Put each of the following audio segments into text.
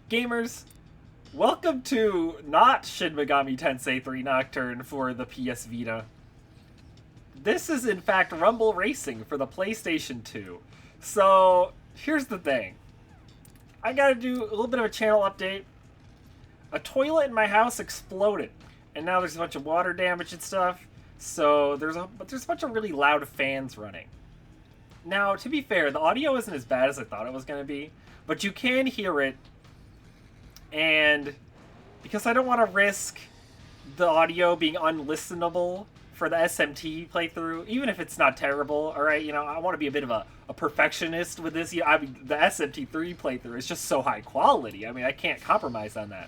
Gamers, welcome to not Shin Megami Tensei 3 Nocturne for the PS Vita. This is in fact Rumble Racing for the PlayStation 2. So, here's the thing. I gotta do a little bit of a channel update. A toilet in my house exploded, and now there's a bunch of water damage and stuff. So, there's a bunch of really loud fans running. Now, to be fair, the audio isn't as bad as I thought it was going to be, but you can hear it. And because I don't want to risk the audio being unlistenable for the SMT playthrough, even if it's not terrible, alright, you know, I want to be a bit of a perfectionist with this. I mean, the SMT3 playthrough is just so high quality. I mean, I can't compromise on that.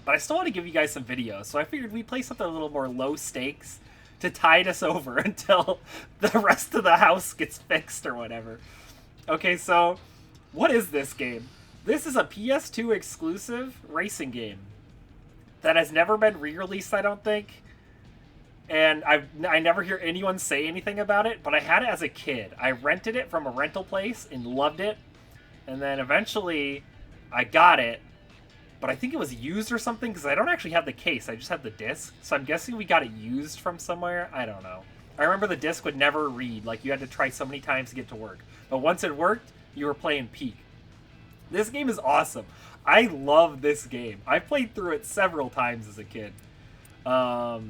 But I still want to give you guys some videos, so I figured we'd play something a little more low stakes to tide us over until the rest of the house gets fixed or whatever. Okay, so what is this game? This is a PS2 exclusive racing game that has never been re-released, I don't think. And I never hear anyone say anything about it, but I had it as a kid. I rented it from a rental place and loved it. And then eventually I got it, but I think it was used or something because I don't actually have the case. I just have the disc. So I'm guessing we got it used from somewhere. I don't know. I remember the disc would never read. Like, you had to try so many times to get to work. But once it worked, you were playing peak. This game is awesome. I love this game. I played through it several times as a kid. But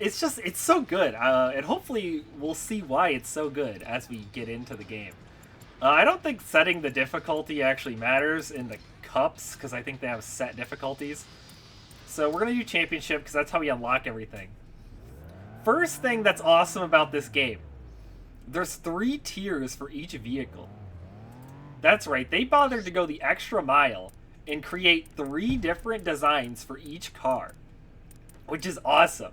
it's so good. And hopefully we'll see why it's so good as we get into the game. I don't think setting the difficulty actually matters in the cups, because I think they have set difficulties. So we're going to do championship, because that's how we unlock everything. First thing that's awesome about this game, there's 3 tiers for each vehicle. That's right, they bothered to go the extra mile and create 3 different designs for each car, which is awesome.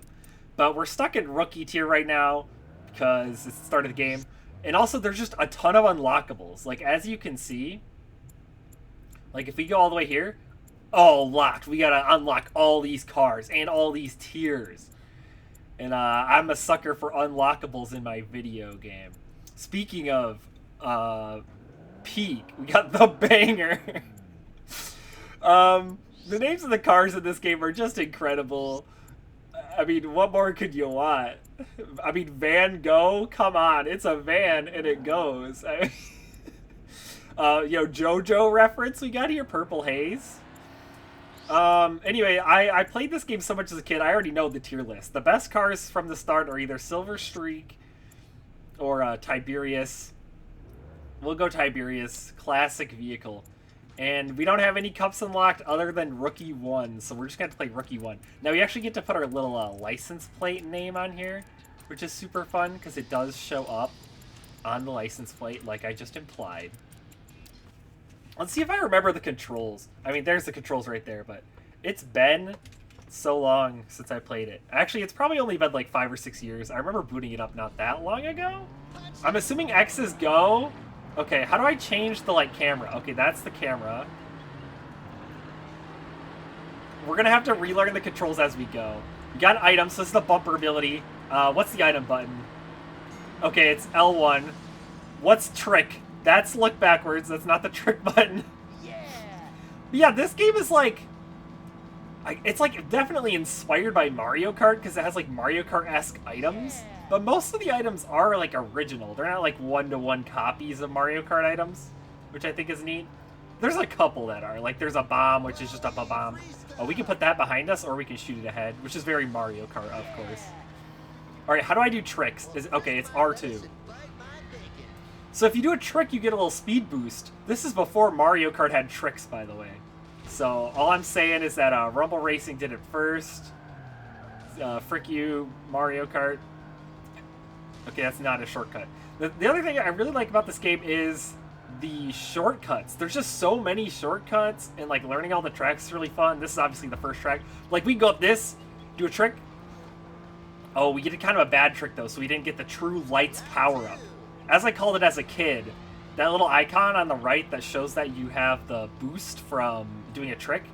But we're stuck in rookie tier right now, because it's the start of the game. And also, there's just a ton of unlockables. Like, as you can see, like, if we go all the way here, oh, locked. We gotta unlock all these cars and all these tiers. And I'm a sucker for unlockables in my video game. Speaking of peak, we got the banger. The names of the cars in this game are just incredible. I mean, what more could you want? I mean, Van Gogh? Come on, it's a van and it goes. JoJo reference we got here, Purple Haze. Anyway, I played this game so much as a kid, I already know the tier list. The best cars from the start are either Silver Streak or Tiberius. We'll go Tiberius, classic vehicle. And we don't have any cups unlocked other than Rookie 1, so we're just going to play Rookie 1. Now, we actually get to put our little license plate name on here, which is super fun, because it does show up on the license plate, like I just implied. Let's see if I remember the controls. I mean, there's the controls right there, but it's been so long since I played it. Actually, it's probably only been like 5 or 6 years. I remember booting it up not that long ago. I'm assuming X is go. Okay, how do I change the, camera? Okay, that's the camera. We're gonna have to relearn the controls as we go. We got items, so this is the bumper ability. What's the item button? Okay, it's L1. What's trick? That's look backwards. That's not the trick button. Yeah, this game is it's definitely inspired by Mario Kart, because it has Mario Kart-esque items. But most of the items are original. They're not one-to-one copies of Mario Kart items, which I think is neat. There's a couple that are. There's a bomb, which is just a bomb. Oh, we can put that behind us, or we can shoot it ahead, which is very Mario Kart, of course. Alright, how do I do tricks? Okay, it's R2. So if you do a trick, you get a little speed boost. This is before Mario Kart had tricks, by the way. So all I'm saying is that Rumble Racing did it first. Frick you, Mario Kart. Okay, that's not a shortcut. The other thing I really like about this game is the shortcuts. There's just so many shortcuts, and learning all the tracks is really fun. This is obviously the first track. We can go up this, do a trick. Oh, we get kind of a bad trick though, so we didn't get the True Lights power-up. As I called it as a kid, that little icon on the right that shows that you have the boost from doing a trick,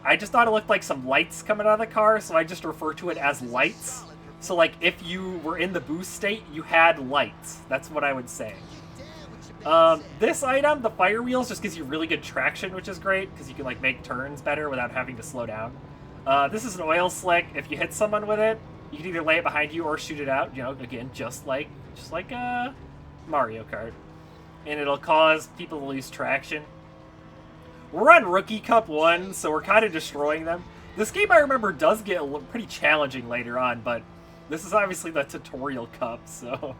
I just thought it looked like some lights coming out of the car, so I just refer to it as lights. So, if you were in the boost state, you had lights. That's what I would say. This item, the fire wheels, just gives you really good traction, which is great because you can like make turns better without having to slow down. This is an oil slick. If you hit someone with it, you can either lay it behind you or shoot it out. You know, again, just like Mario Kart, and it'll cause people to lose traction. We're on Rookie Cup 1, so we're kind of destroying them. This game, I remember, does get pretty challenging later on, but this is obviously the tutorial cup, so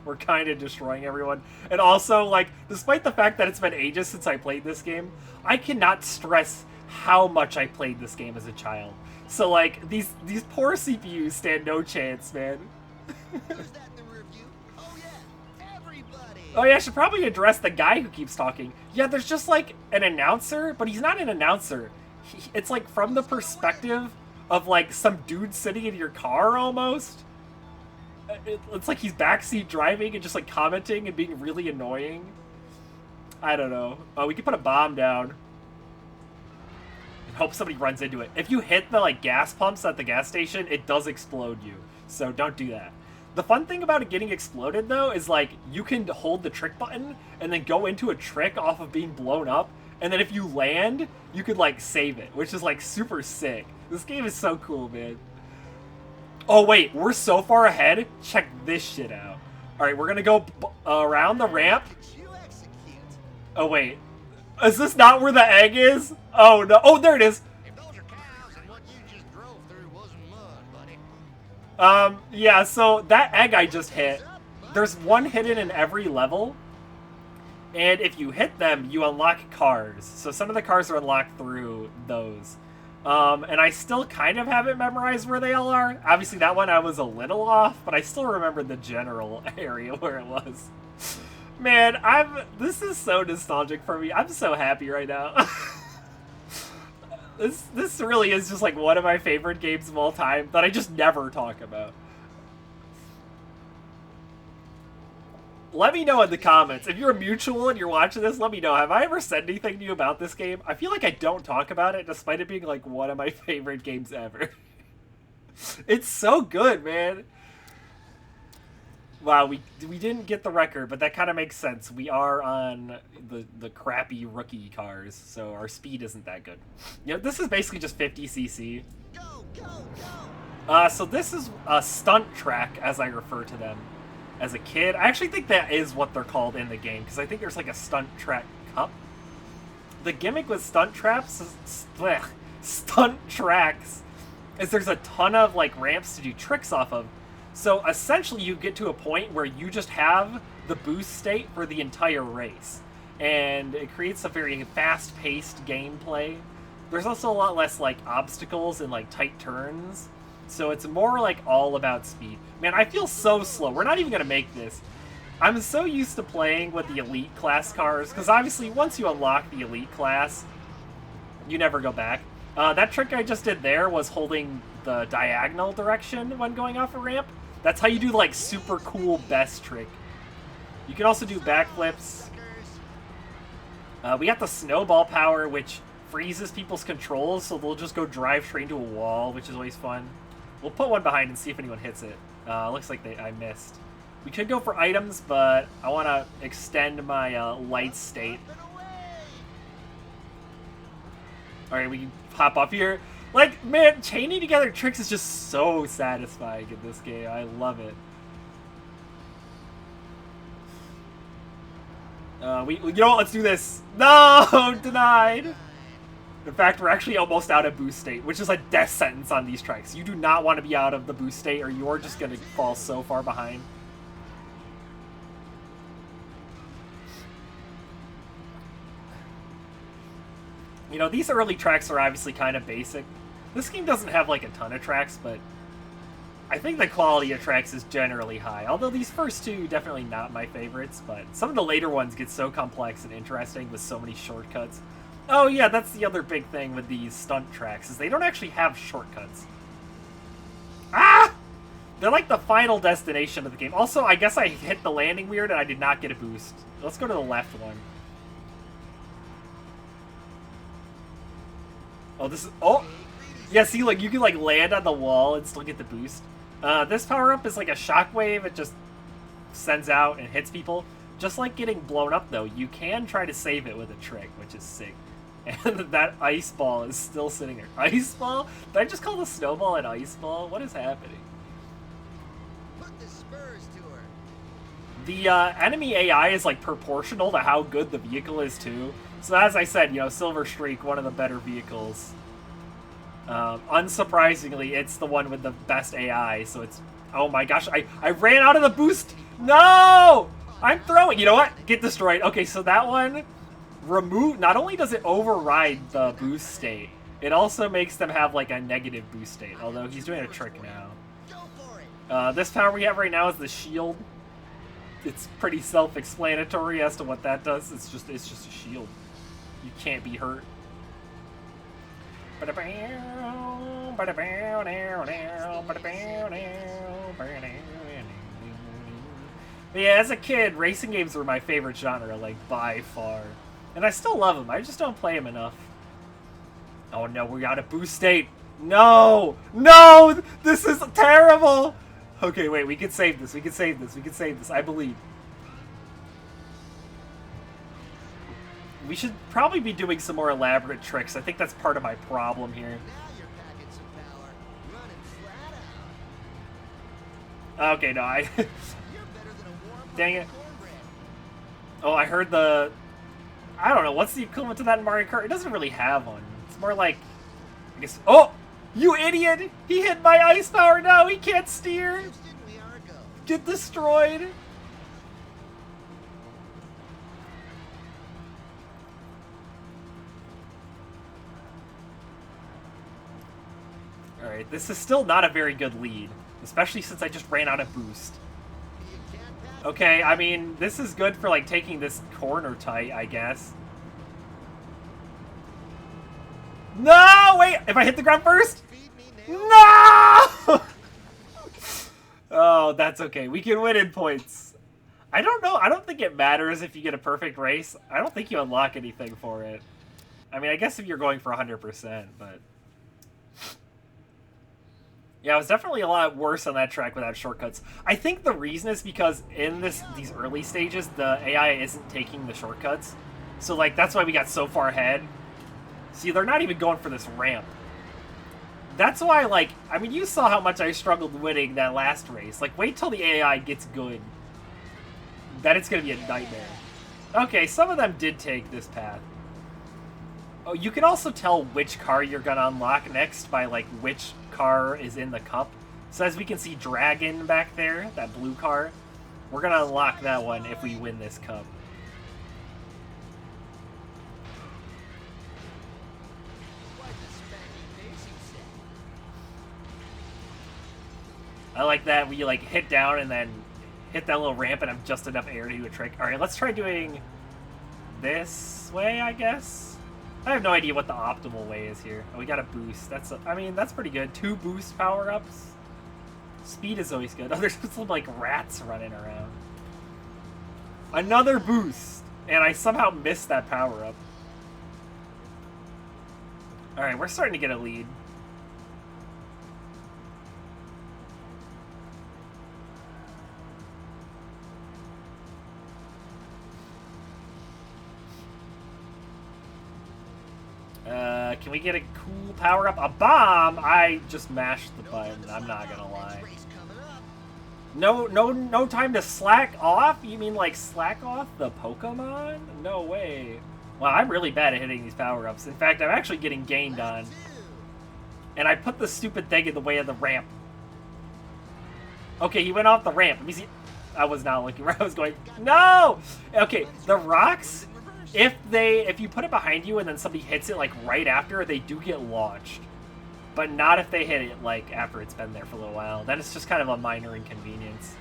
we're kind of destroying everyone. And also, like, despite the fact that it's been ages since I played this game, I cannot stress how much I played this game as a child. So, like, these poor CPUs stand no chance, man. Who's that in the review? Oh yeah, everybody. Oh yeah, I should probably address the guy who keeps talking. Yeah, there's just, like, an announcer, but he's not an announcer. It's, like, from the perspective of, like, some dude sitting in your car, almost. It's like he's backseat driving and just, like, commenting and being really annoying. I don't know. Oh, we could put a bomb down. And hope somebody runs into it. If you hit the, like, gas pumps at the gas station, it does explode you. So don't do that. The fun thing about it getting exploded, though, is, like, you can hold the trick button and then go into a trick off of being blown up. And then if you land, you could, like, save it, which is, like, super sick. This game is so cool, man. Oh, wait, we're so far ahead? Check this shit out. Alright, we're gonna go around the ramp. Oh, wait. Is this not where the egg is? Oh, no. Oh, there it is. If those are cows and what you just drove through wasn't mud, buddy. Yeah, so that egg I just hit, there's one hidden in every level. And if you hit them, you unlock cars. So some of the cars are unlocked through those. And I still kind of haven't memorized where they all are. Obviously, that one I was a little off, but I still remember the general area where it was. Man, this is so nostalgic for me. I'm so happy right now. This really is just like one of my favorite games of all time that I just never talk about. Let me know in the comments. If you're a mutual and you're watching this, let me know. Have I ever said anything to you about this game? I feel like I don't talk about it, despite it being, like, one of my favorite games ever. It's so good, man. Wow, we didn't get the record, but that kind of makes sense. We are on the crappy rookie cars, so our speed isn't that good. You know, this is basically just 50cc. Go, go, go. So this is a stunt track, as I refer to them. As a kid, I actually think that is what they're called in the game, because I think there's like a stunt track cup. The gimmick with stunt tracks is there's a ton of like ramps to do tricks off of. So essentially you get to a point where you just have the boost state for the entire race. And it creates a very fast-paced gameplay. There's also a lot less like obstacles and like tight turns. So it's more like all about speed. Man, I feel so slow. We're not even going to make this. I'm so used to playing with the elite class cars, because obviously once you unlock the elite class, you never go back. That trick I just did there was holding the diagonal direction when going off a ramp. That's how you do like super cool best trick. You can also do backflips. We got the snowball power, which freezes people's controls, so they'll just go drive straight into a wall, which is always fun. We'll put one behind and see if anyone hits it. Looks like I missed. We could go for items, but I want to extend my light state. Alright, we can hop up here. Like, man, chaining together tricks is just so satisfying in this game. I love it. You know what? Let's do this. No! Denied! In fact, we're actually almost out of boost state, which is a death sentence on these tracks. You do not want to be out of the boost state, or you're just going to fall so far behind. You know, these early tracks are obviously kind of basic. This game doesn't have, like, a ton of tracks, but I think the quality of tracks is generally high. Although these first two, definitely not my favorites, but some of the later ones get so complex and interesting with so many shortcuts. Oh yeah, that's the other big thing with these stunt tracks, is they don't actually have shortcuts. Ah! They're like the final destination of the game. Also, I guess I hit the landing weird and I did not get a boost. Let's go to the left one. Oh, this is... Oh! Yeah, see, like, you can, like, land on the wall and still get the boost. This power-up is like a shockwave. It just sends out and hits people. Just like getting blown up, though, you can try to save it with a trick, which is sick. And that ice ball is still sitting there. Ice ball? Did I just call the snowball an ice ball? What is happening? Put the spurs to her. The enemy AI is like proportional to how good the vehicle is too. So as I said, you know, Silver Streak, one of the better vehicles. Unsurprisingly, it's the one with the best AI. So it's, oh my gosh, I ran out of the boost. No, I'm throwing. You know what? Get destroyed. Okay, so that one remove. Not only does it override the boost state, it also makes them have like a negative boost state. Although he's doing a trick now. Go for it. This power we have right now is the shield. It's pretty self-explanatory as to what that does. It's just a shield. You can't be hurt. But yeah, as a kid, racing games were my favorite genre, like by far. And I still love them. I just don't play them enough. Oh no, we got a boost state. No! No! This is terrible! Okay, wait, we can save this. We can save this. We can save this. I believe. We should probably be doing some more elaborate tricks. I think that's part of my problem here. Now you're packing some power. Running flat out. Okay, no, I... You're better than a warm Dang it. cornbread. Oh, I heard the... I don't know, what's the equivalent to that in Mario Kart? It doesn't really have one. It's more like... I guess... Oh! You idiot! He hit my ice power now! He can't steer! Houston, we are a go. Get destroyed! Alright, this is still not a very good lead. Especially since I just ran out of boost. You can't pass. Okay, I mean, this is good for, like, taking this corner tight, I guess. No! Wait! If I hit the ground first? Feed me now. No! Oh, that's okay. We can win in points. I don't know. I don't think it matters if you get a perfect race. I don't think you unlock anything for it. I mean, I guess if you're going for 100%, but... Yeah, it was definitely a lot worse on that track without shortcuts. I think the reason is because in these early stages, the AI isn't taking the shortcuts. So, like, that's why we got so far ahead. See, they're not even going for this ramp. That's why, like, I mean, you saw how much I struggled winning that last race. Like, wait till the AI gets good. Then it's going to be a nightmare. Okay, some of them did take this path. Oh, you can also tell which car you're going to unlock next by, like, which car is in the cup. So as we can see Dragon back there, that blue car, we're going to unlock that one if we win this cup. Quite the spanky pacing set. I like that we, like, hit down and then hit that little ramp and have just enough air to do a trick. Alright, let's try doing this way, I guess. I have no idea what the optimal way is here. Oh, we got a boost. I mean, that's pretty good. 2 boost power-ups. Speed is always good. Oh, there's some, like, rats running around. Another boost! And I somehow missed that power-up. Alright, we're starting to get a lead. Can we get a cool power-up? A bomb? I just mashed the button, I'm not gonna lie. Race coming up. No time to slack off? You mean like slack off the Pokemon? No way. Wow, I'm really bad at hitting these power-ups. In fact, I'm actually getting gained on. Two. And I put the stupid thing in the way of the ramp. Okay, he went off the ramp. Let me see. I was not looking where I was going. No! Okay, the rocks... If you put it behind you and then somebody hits it like right after, they do get launched. But not if they hit it like after it's been there for a little while. Then it's just kind of a minor inconvenience.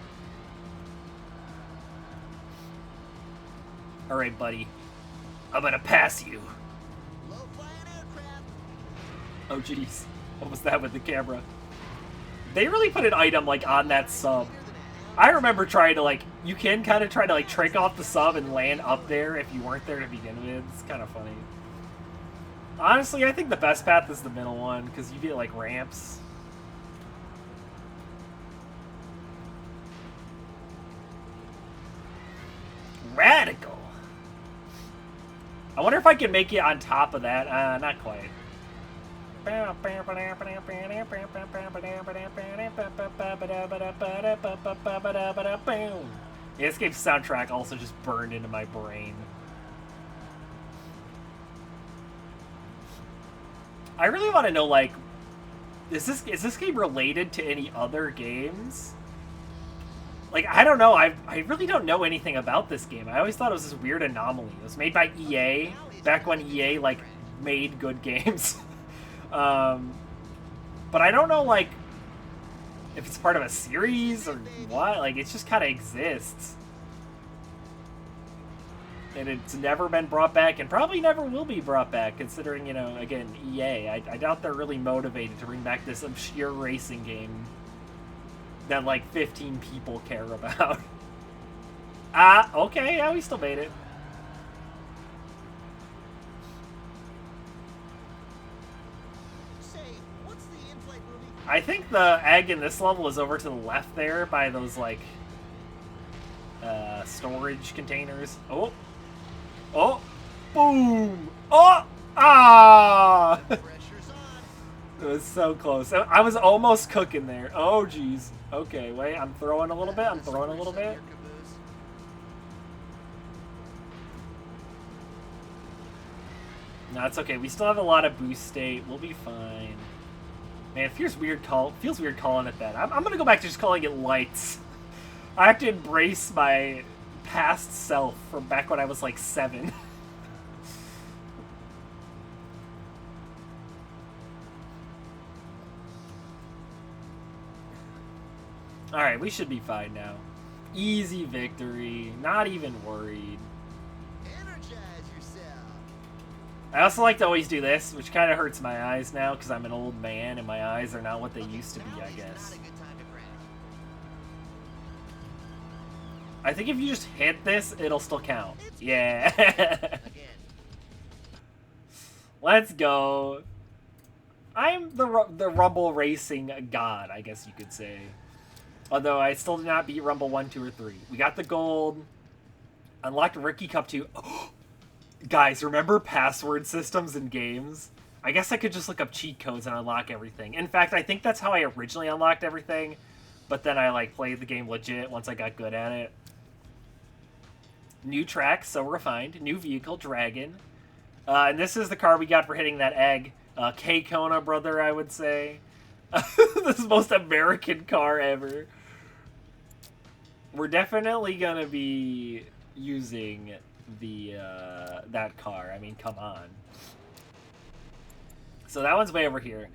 Alright, buddy. I'm gonna pass you. Low flying aircraft. Oh jeez. What was that with the camera? They really put an item like on that sub. I remember trying to, like, you can kind of try to, like, trick off the sub and land up there if you weren't there to begin with. It's kind of funny. Honestly, I think the best path is the middle one, because you get, like, ramps. I wonder if I can make it on top of that. Not quite. Yeah, this game's soundtrack also just burned into my brain. I really want to know, like, is this game related to any other games? Like, I don't know. I really don't know anything about this game. I always thought it was this weird anomaly. It was made by EA back when EA like made good games. But I don't know, like, if it's part of a series or what. Like, it just kind of exists. And it's never been brought back, and probably never will be brought back, considering, you know, again, EA. I doubt they're really motivated to bring back this obscure racing game that, like, 15 people care about. Okay, yeah, we still made it. Say, what's the in-flight movie? I think the egg in this level is over to the left there by those, like, storage containers. Oh. Oh. Boom. Oh. Ah. Pressure's on. It was so close. I was almost cooking there. Oh, jeez. Okay, wait. I'm throwing a little bit. I'm throwing a little bit. No, it's okay. We still have a lot of boost state. We'll be fine. Man, it feels weird calling it that. I'm gonna go back to just calling it lights. I have to embrace my past self from back when I was like 7. Alright, we should be fine now. Easy victory. Not even worried. Energize yourself. I also like to always do this, which kind of hurts my eyes now because I'm an old man and my eyes are not what they used to be, I guess. Not a good time to crash. I think if you just hit this, it'll still count. Yeah. Again. Let's go. I'm the Rumble Racing god, I guess you could say. Although I still did not beat Rumble 1, 2, or 3. We got the gold. Unlocked Rookie Cup 2. Guys, remember password systems in games? I guess I could just look up cheat codes and unlock everything. In fact, I think that's how I originally unlocked everything. But then I like played the game legit once I got good at it. New track, so refined. New vehicle, Dragon. And this is the car we got for hitting that egg. K-Kona, brother, I would say. This is the most American car ever. We're definitely gonna be using the that car. I mean, come on. So that one's way over here.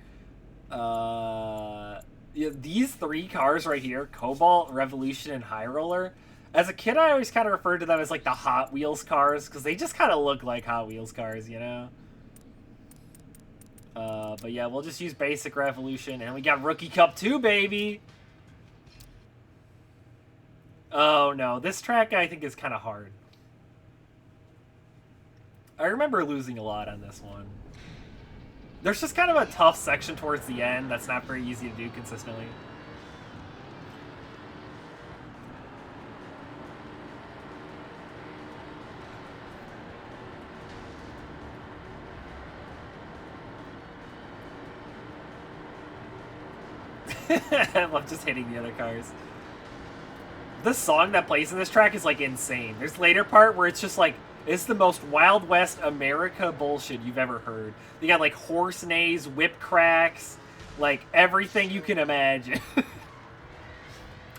Yeah, these 3 cars right here, Cobalt, Revolution, and High Roller. As a kid, I always kind of referred to them as like the Hot Wheels cars because they just kind of look like Hot Wheels cars, you know? But yeah, we'll just use basic Revolution, and we got Rookie Cup 2, baby! Oh no, this track I think is kind of hard. I remember losing a lot on this one. There's just kind of a tough section towards the end that's not very easy to do consistently. I love just hitting the other cars. The song that plays in this track is like insane. There's later part where it's just like, it's the most Wild West America bullshit you've ever heard. They got like horse neighs, whip cracks, like everything you can imagine.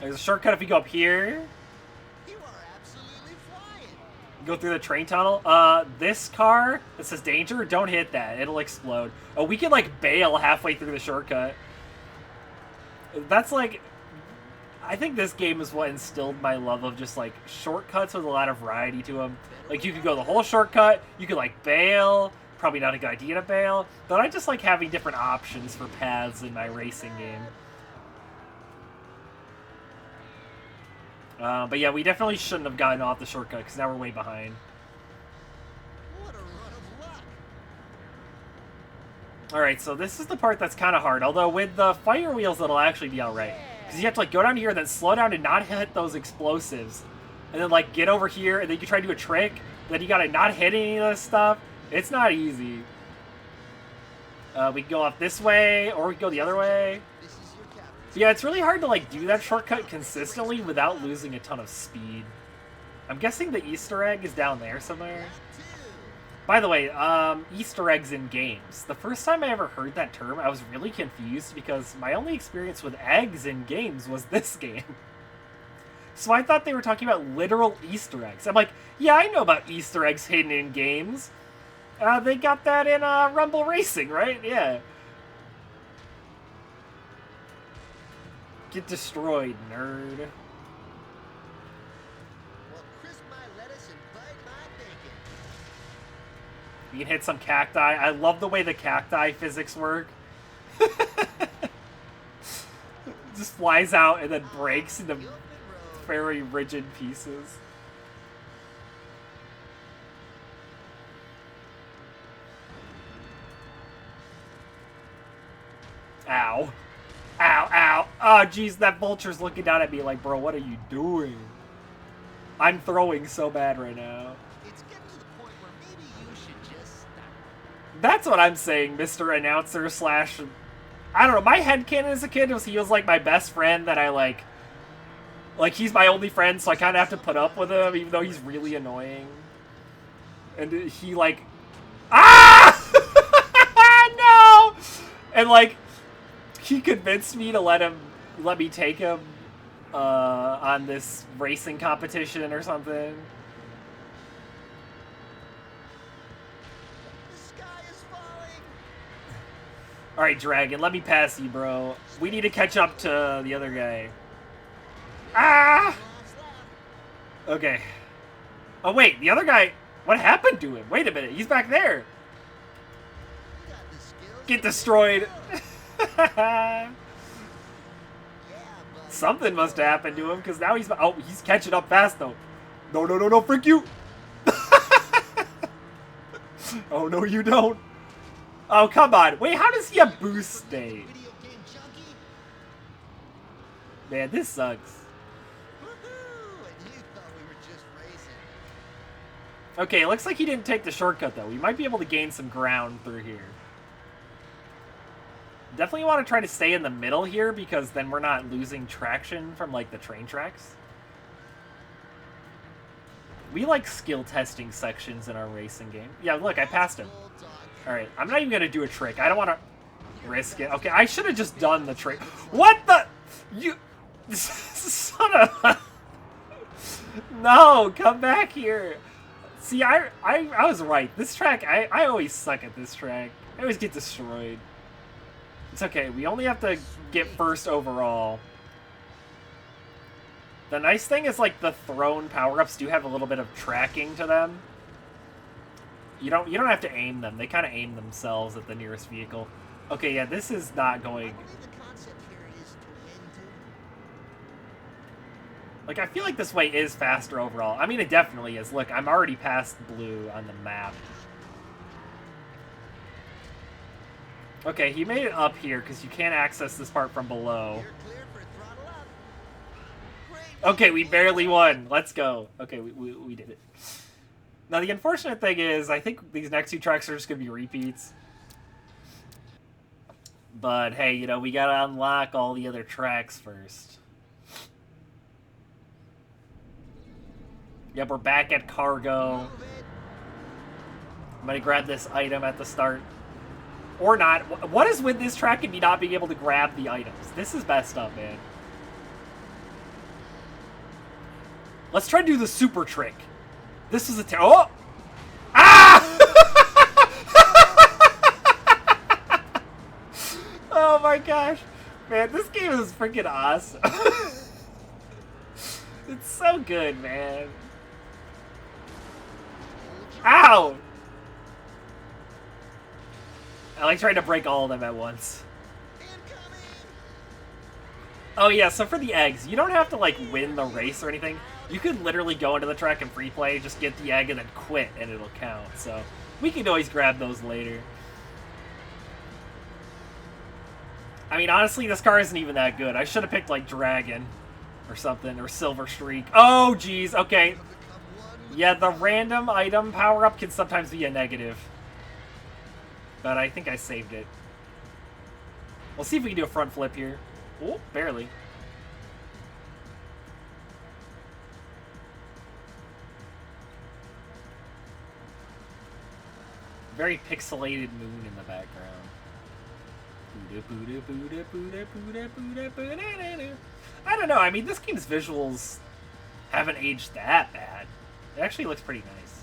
There's a shortcut if you go up here. You are absolutely flying. Go through the train tunnel. This car that says danger, don't hit that. It'll explode. Oh, we can like bail halfway through the shortcut. That's like, I think this game is what instilled my love of just like shortcuts with a lot of variety to them. Like you could go the whole shortcut, you could like bail, probably not a good idea to bail, but I just like having different options for paths in my racing game. But yeah, we definitely shouldn't have gotten off the shortcut because now we're way behind. What a run of luck. Alright, so this is the part that's kind of hard, although with the fire wheels it'll actually be alright. Because you have to like go down here and then slow down and not hit those explosives. And then like get over here and then you can try to do a trick, Then you gotta not hit any of this stuff. It's not easy. We can go off this way, or we can go the other way. Yeah, it's really hard to like do that shortcut consistently without losing a ton of speed. I'm guessing the Easter egg is down there somewhere. By the way, Easter eggs in games. The first time I ever heard that term, I was really confused because my only experience with eggs in games was this game. So I thought they were talking about literal Easter eggs. I'm like, yeah, I know about Easter eggs hidden in games. They got that in Rumble Racing, right? Yeah. Get destroyed, nerd. Well, crisp my lettuce and bite my bacon. You can hit some cacti. I love the way the cacti physics work. Just flies out and then breaks into very rigid pieces. Ow. Ow, ow. Oh, jeez, that vulture's looking down at me like, bro, what are you doing? I'm throwing so bad right now. It's getting to the point where maybe you should just stop. That's what I'm saying, Mr. Announcer slash... I don't know, my headcanon as a kid was he was like my best friend that I like... Like, he's my only friend, so I kind of have to put up with him, even though he's really annoying. And he, like... Ah! No! And, like, he convinced me to let me take him on this racing competition or something. The sky is falling. Alright, Dragon, let me pass you, bro. We need to catch up to the other guy. Ah! Last lap. Okay. Oh, wait, the other guy... What happened to him? Wait a minute, he's back there. You got the skills. Get destroyed. Yeah, but Something must have happened to him, because now he's... Oh, he's catching up fast, though. No, no, no, no, frick you! Oh, no, you don't. Oh, come on. Wait, how does he have boost state? video game junkie. Man, this sucks. Woohoo! And you thought we were just racing. Okay, it looks like he didn't take the shortcut, though. We might be able to gain some ground through here. Definitely want to try to stay in the middle here, because then we're not losing traction from, like, the train tracks. We like skill testing sections in our racing game. Yeah, look, I passed him. Bull dog. Alright, I'm not even going to do a trick. I don't want to risk it. Okay, I should have just done the trick. What the... You... Son of a... No, come back here. See, I was right. This track, I always suck at this track. I always get destroyed. It's okay. We only have to get first overall. The nice thing is, like, the thrown power-ups do have a little bit of tracking to them. You don't have to aim them. They kind of aim themselves at the nearest vehicle. Okay, yeah, this is not going... I believe the concept here is to end to. Like, I feel like this way is faster overall. I mean, it definitely is. Look, I'm already past blue on the map. Okay, he made it up here because you can't access this part from below. You're clear for throttle up. Great. Okay, we barely won. Let's go. Okay, we did it. Now, the unfortunate thing is, I think these next two tracks are just going to be repeats. But, hey, you know, we got to unlock all the other tracks first. Yep, we're back at Cargo. Move it. I'm going to grab this item at the start. Or not. What is with this track and me not being able to grab the items? This is messed up, man. Let's try to do the super trick. This is a... Oh! Ah! Oh my gosh. Man, this game is freaking awesome. It's so good, man. Ow! I like trying to break all of them at once. Incoming. Oh yeah, so for the eggs, you don't have to like win the race or anything. You could literally go into the track and free play, just get the egg and then quit and it'll count. So we can always grab those later. I mean, honestly, this car isn't even that good. I should have picked like Dragon or something, or Silver Streak. Oh, geez, okay. Have become one Yeah, the random item power-up can sometimes be a negative. But I think I saved it. We'll see if we can do a front flip here. Oh, barely. Very pixelated moon in the background. I don't know. I mean, this game's visuals haven't aged that bad. It actually looks pretty nice.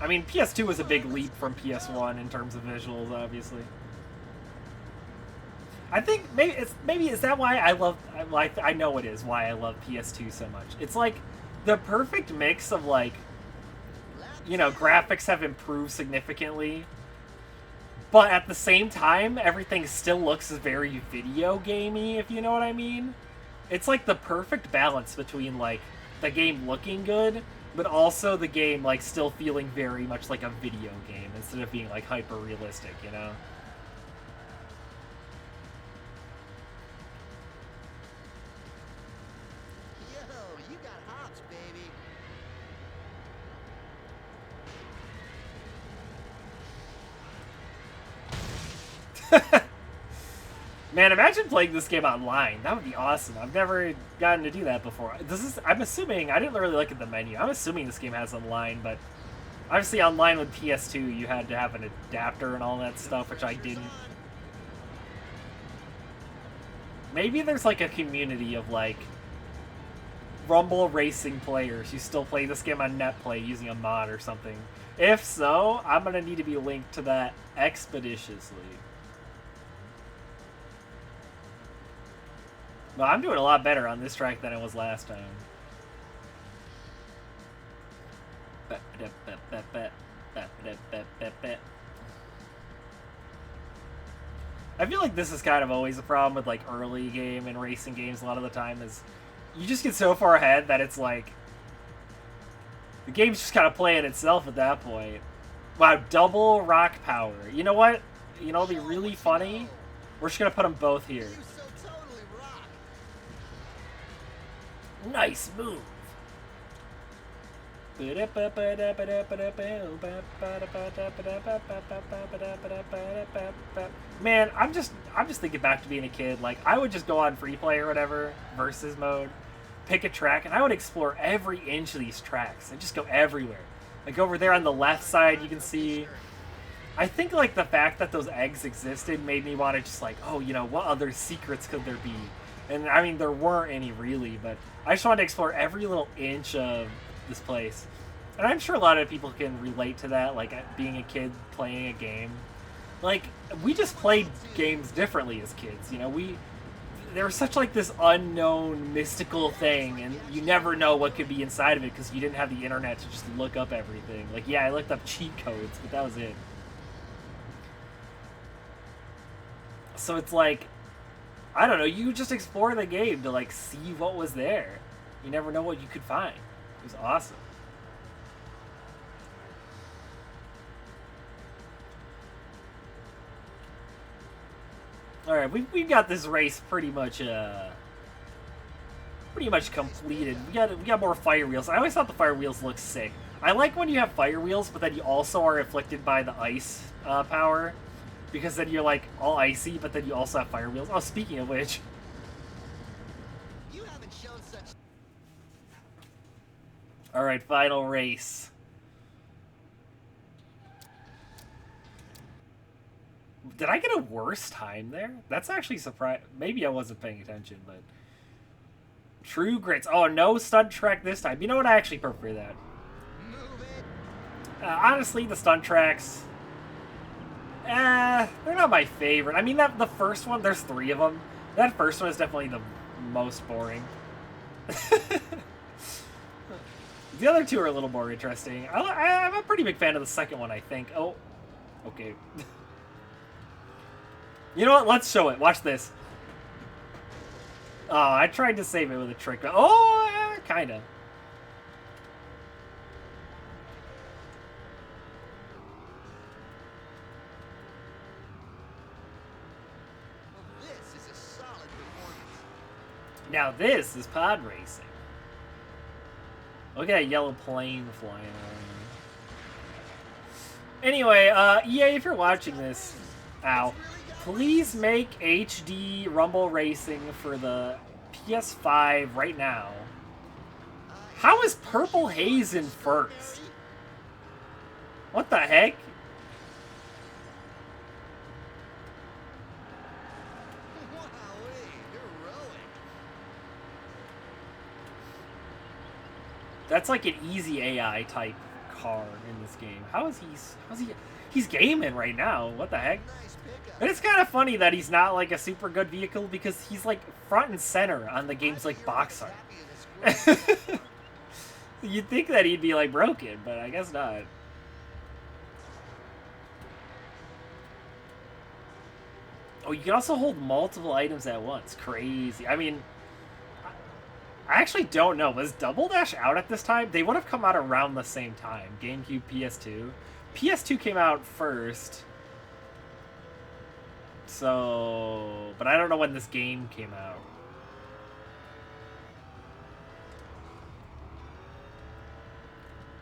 I mean, PS2 was a big leap from PS1 in terms of visuals, obviously. I think maybe is that why I know it is why I love PS2 so much. It's like the perfect mix of like, you know, graphics have improved significantly, but at the same time everything still looks very video gamey, if you know what I mean. It's like the perfect balance between like the game looking good, but also the game like still feeling very much like a video game instead of being like hyper realistic, you know? Man, imagine playing this game online. That would be awesome. I've never gotten to do that before. I'm assuming, I didn't really look at the menu. I'm assuming this game has online, but obviously online with PS2, you had to have an adapter and all that stuff, which I didn't. Maybe there's like a community of like Rumble Racing players who still play this game on NetPlay using a mod or something. If so, I'm going to need to be linked to that expeditiously. Well, I'm doing a lot better on this track than I was last time. I feel like this is kind of always a problem with like early game and racing games a lot of the time is you just get so far ahead that it's like the game's just kind of playing itself at that point. Wow, double rock power. You know what? You know, it'll be really funny. We're just going to put them both here. Nice move. Man, I'm just thinking back to being a kid. Like, I would just go on free play or whatever, versus mode, pick a track, and I would explore every inch of these tracks. I'd just go everywhere. Like over there on the left side, you can see. I think like the fact that those eggs existed made me want to just like, oh, you know, what other secrets could there be? And I mean, there weren't any really, but I just wanted to explore every little inch of this place. And I'm sure a lot of people can relate to that, like being a kid playing a game. Like, we just played games differently as kids, you know? There was such like this unknown, mystical thing, and you never know what could be inside of it because you didn't have the internet to just look up everything. Like, yeah, I looked up cheat codes, but that was it. So it's like, I don't know, you just explore the game to like see what was there. You never know what you could find. It was awesome. All right, we've got this race pretty much completed. We got more fire wheels. I always thought the fire wheels looked sick. I like when you have fire wheels, but then you also are afflicted by the ice power. Because then you're like all icy, but then you also have fire wheels. Oh, speaking of which. You haven't shown such. Alright, final race. Did I get a worse time there? That's actually surprising. Maybe I wasn't paying attention, but. True grits. Oh, no stunt track this time. You know what? I actually prefer that. Honestly, the stunt tracks. They're not my favorite. I mean, the first one, there's 3 of them. That first one is definitely the most boring. The other 2 are a little more interesting. I'm a pretty big fan of the second one, I think. Oh, okay. You know what? Let's show it. Watch this. Oh, I tried to save it with a trick. Oh, kind of. Now this is pod racing. Look at that yellow plane flying around. Anyway, EA, if you're watching this, ow, please make HD Rumble Racing for the PS5 right now. How is Purple Haze in first? What the heck? That's like an easy AI type car in this game. He's gaming right now. What the heck? And it's kind of funny that he's not like a super good vehicle because he's like front and center on the game's like box art. You'd think that he'd be like broken, but I guess not. Oh, you can also hold multiple items at once. Crazy. I mean, I actually don't know. Was Double Dash out at this time? They would have come out around the same time. GameCube, PS2. PS2 came out first. So, but I don't know when this game came out.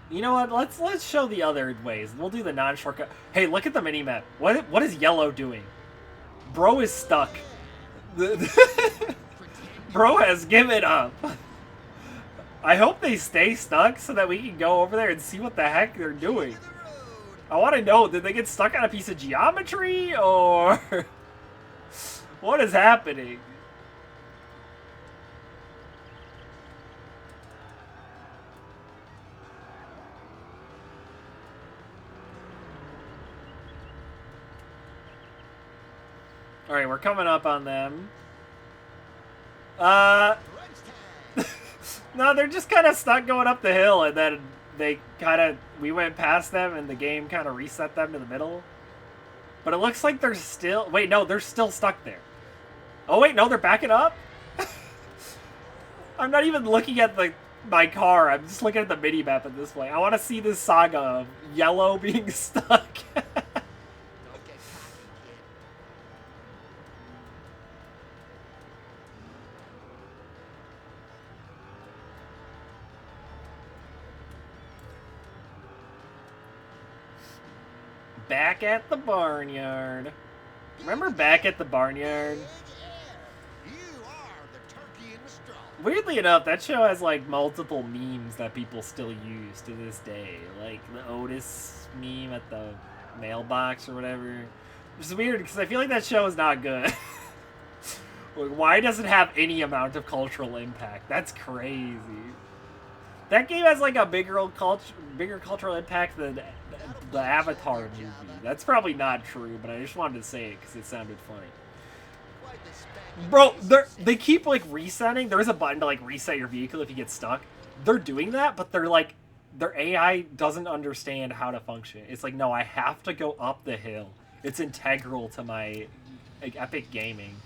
You know what? Let's show the other ways. We'll do the non-shortcut. Hey, look at the minimap. What is yellow doing? Bro is stuck. Bro has given up. I hope they stay stuck so that we can go over there and see what the heck they're doing. I want to know, did they get stuck on a piece of geometry or what is happening? Alright, we're coming up on them. No, they're just kind of stuck going up the hill, and then we went past them, and the game kind of reset them to the middle. But it looks like they're still, wait, no, they're still stuck there. Oh, wait, no, they're backing up? I'm not even looking at my car, I'm just looking at the mini-map at this point. I want to see this saga of yellow being stuck. Back at the barnyard. Remember Back at the Barnyard? Weirdly enough, that show has like multiple memes that people still use to this day. Like the Otis meme at the mailbox or whatever. Which is weird because I feel like that show is not good. Like, why does it have any amount of cultural impact? That's crazy. That game has like a bigger cultural impact than the Avatar movie. That's probably not true, but I just wanted to say it because it sounded funny. Bro, they keep like resetting. There is a button to like reset your vehicle if you get stuck. They're doing that, but they're like, their AI doesn't understand how to function. It's like, no, I have to go up the hill. It's integral to my like epic gaming.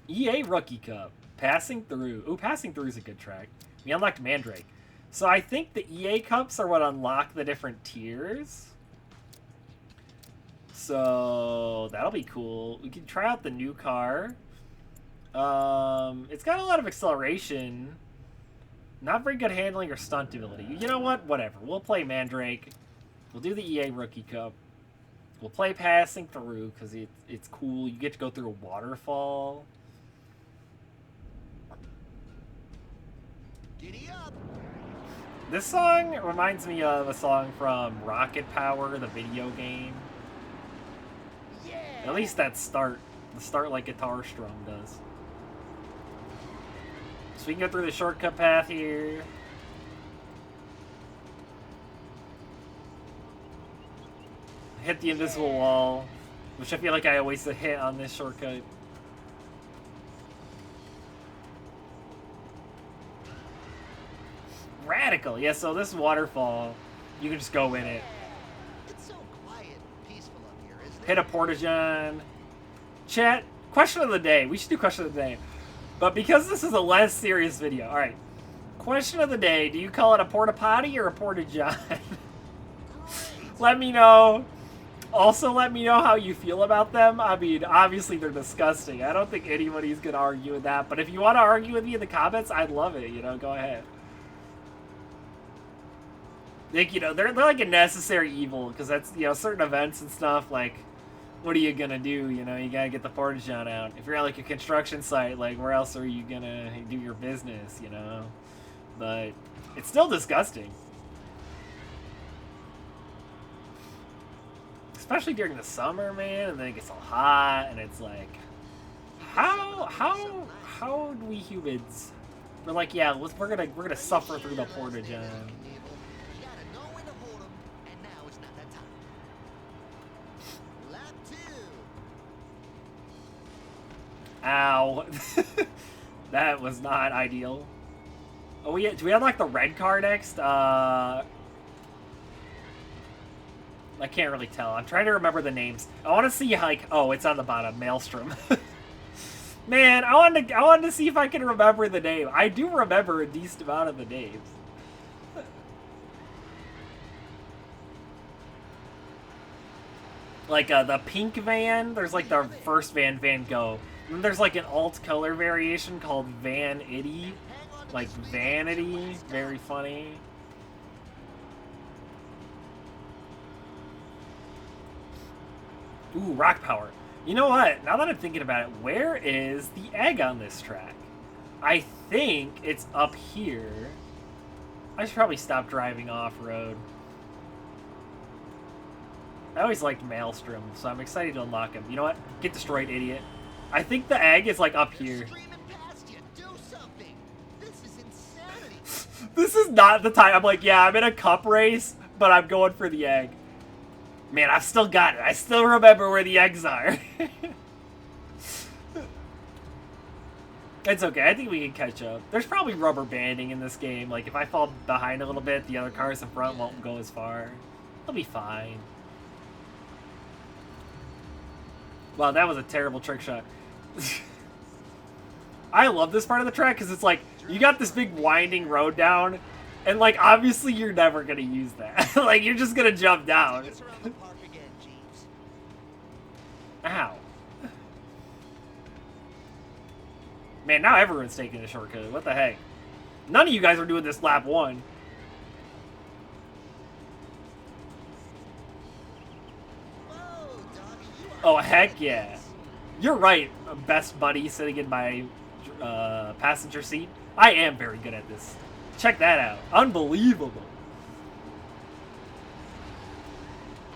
EA Rookie Cup. Passing Through. Ooh, Passing Through is a good track. We unlocked Mandrake. So I think the EA Cups are what unlock the different tiers. So that'll be cool. We can try out the new car. It's got a lot of acceleration. Not very good handling or stunt ability. You know what? Whatever. We'll play Mandrake. We'll do the EA Rookie Cup. We'll play Passing Through because it's cool. You get to go through a waterfall. Giddy up. This song reminds me of a song from Rocket Power, the video game. Yeah. At least that start. The start like Guitar Strum does. So we can go through the shortcut path here. Hit the invisible wall, which I feel like I always hit on this shortcut. Radical, yeah, so this waterfall, you can just go in it. It's so quiet and peaceful up here, isn't it? Hit a porta-john. Chat, question of the day. We should do question of the day. But because this is a less serious video, alright. Question of the day, do you call it a porta-potty or a porta-john? Let me know. Also, let me know how you feel about them. I mean, obviously they're disgusting. I don't think anybody's gonna argue with that. But if you want to argue with me in the comments, I'd love it, you know, go ahead. Like, you know, they're like a necessary evil, because that's, you know, certain events and stuff, like, what are you gonna do? You know, you gotta get the Portageon out. If you're at, like, a construction site, like, where else are you gonna do your business, you know? But it's still disgusting. Especially during the summer, man, and then it gets all hot, and it's like, how do we humans? We're like, yeah, we're gonna suffer through the Portageon. You gotta know when to hold 'em, and now it's not that time. Lap 2. Ow. That was not ideal. Oh, yeah, do we unlock the red car next? I can't really tell. I'm trying to remember the names. I want to see, like, oh, it's on the bottom, Maelstrom. Man, I wanted to see if I can remember the name. I do remember a decent amount of the names. Like, the pink van, there's, like, the first van, Van Gogh. And then there's, like, an alt color variation called Van Itty. Like, Vanity. Very funny. Ooh, rock power. You know what? Now that I'm thinking about it, where is the egg on this track? I think it's up here. I should probably stop driving off-road. I always liked Maelstrom, so I'm excited to unlock him. You know what? Get destroyed, idiot. I think the egg is, like, up here. This is not the time. I'm like, yeah, I'm in a cup race, but I'm going for the egg. Man, I've still got it. I still remember where the eggs are. It's okay. I think we can catch up. There's probably rubber banding in this game. Like, if I fall behind a little bit, the other cars in front won't go as far. It'll be fine. Wow, that was a terrible trick shot. I love this part of the track because it's like, you got this big winding road down, and like, obviously you're never going to use that. Like, you're just going to jump down. Ow. Man, now everyone's taking the shortcut. What the heck? None of you guys are doing this lap 1. Oh, heck yeah. You're right, best buddy sitting in my passenger seat. I am very good at this. Check that out. Unbelievable.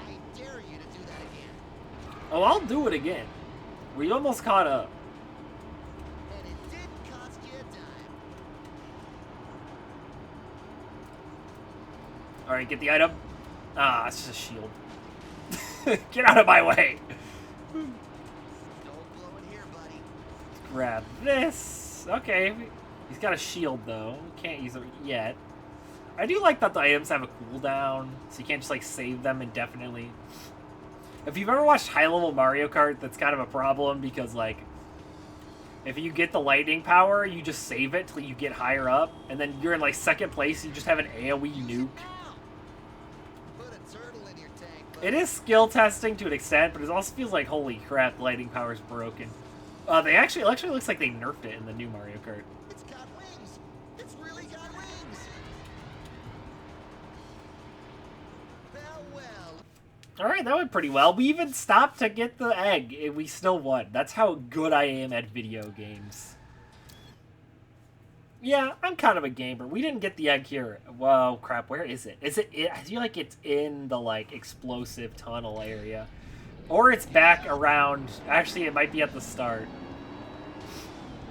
I dare you to do that again. Oh, I'll do it again. We almost caught up. And it did cost you a dime. Alright, get the item. Ah, it's just a shield. Get out of my way. Don't blow it here, buddy. Grab this. Okay. He's got a shield, though. Can't use it yet. I do like that the items have a cooldown, so you can't just, like, save them indefinitely. If you've ever watched high-level Mario Kart, that's kind of a problem, because, like, if you get the lightning power, you just save it till you get higher up, and then you're in, like, second place, you just have an AoE nuke. Put a turtle in your tank, buddy. It is skill testing to an extent, but it also feels like, holy crap, lightning power's broken. It actually looks like they nerfed it in the new Mario Kart. It's got wings. It's really got wings. Well. Alright, that went pretty well. We even stopped to get the egg, and we still won. That's how good I am at video games. Yeah, I'm kind of a gamer. We didn't get the egg here. Whoa, crap, where is it? I feel like it's in the, like, explosive tunnel area. Or it's back around... Actually, it might be at the start.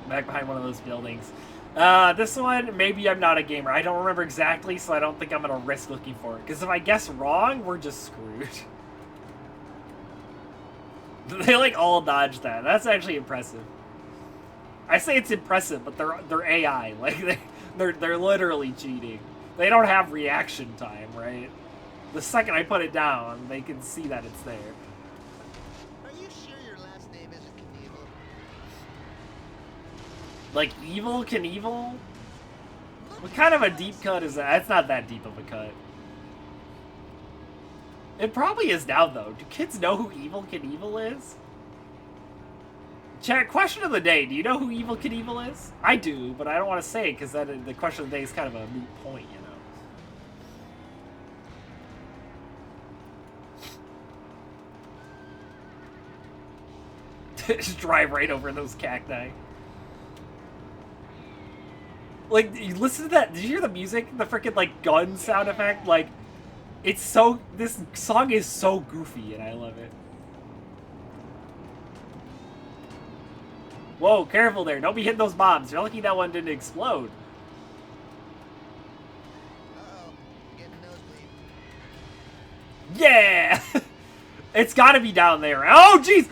Back behind one of those buildings. This one, maybe I'm not a gamer. I don't remember exactly, so I don't think I'm going to risk looking for it. Because if I guess wrong, we're just screwed. They, like, all dodged that. That's actually impressive. I say it's impressive, but they're AI. Like, they're literally cheating. They don't have reaction time, right? The second I put it down, they can see that it's there. Are you sure your last name isn't Knievel? Like, Evil Knievel? What kind of a deep cut is that? It's not that deep of a cut. It probably is now, though. Do kids know who Evil Knievel is? Chat, question of the day. Do you know who Evil Knievel is? I do, but I don't want to say it because the question of the day is kind of a moot point, you know? Just drive right over those cacti. Like, you listen to that. Did you hear the music? The freaking, like, gun sound effect? Like, it's so... This song is so goofy, and I love it. Whoa, careful there. Don't be hitting those bombs. You're lucky that one didn't explode. Uh-oh. Getting nosebleed. Yeah! It's gotta be down there. Oh, jeez!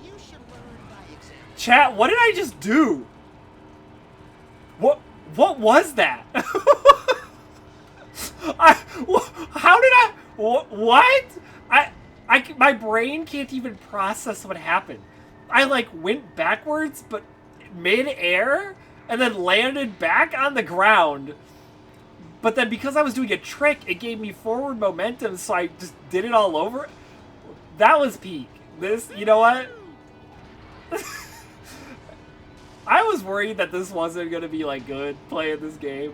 You should learn by example. Chat, what did I just do? What was that? How did I... What? My brain can't even process what happened. I, like, went backwards, but mid-air, and then landed back on the ground. But then because I was doing a trick, it gave me forward momentum, so I just did it all over. That was peak. This, you know what? I was worried that this wasn't going to be, like, good playing this game.